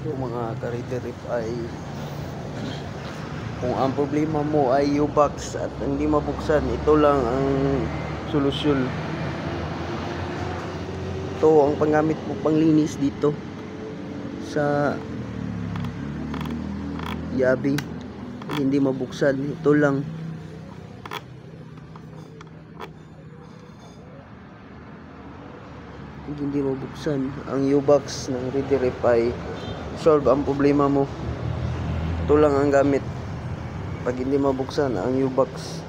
So mga ka-redirip ay kung ang problema mo ay U-box at hindi mabuksan, ito lang ang solusyon. Ito ang panggamit mo panglinis dito sa yabi, hindi mabuksan. Ito lang. Hindi mabuksan ang U-box ng redirip ay solve ang problema mo. Ito lang ang gamit pag hindi mabuksan ang U-box.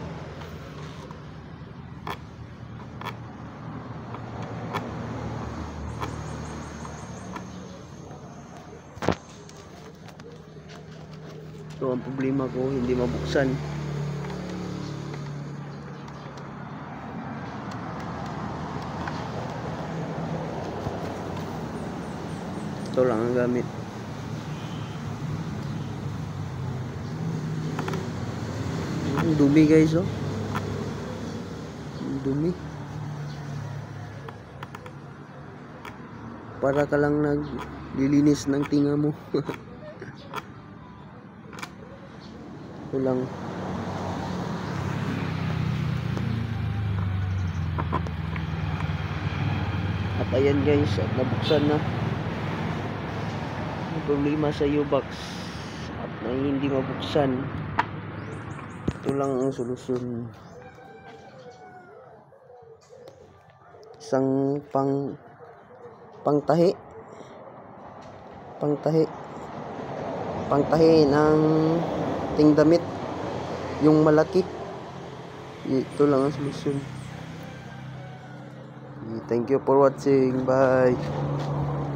Ito ang problema ko, hindi mabuksan. Ito lang ang gamit. Ang dumi guys, oh. Ang dumi. Para ka lang naglilinis ng tinga mo. Ito lang. At ayan guys, at nabuksan na. May problema sa U-box at hindi mabuksan. Ito lang ang solusyon. Isang pangtahi ng tingdamit, yung malaki. Ito lang ang solusyon. Thank you for watching. Bye.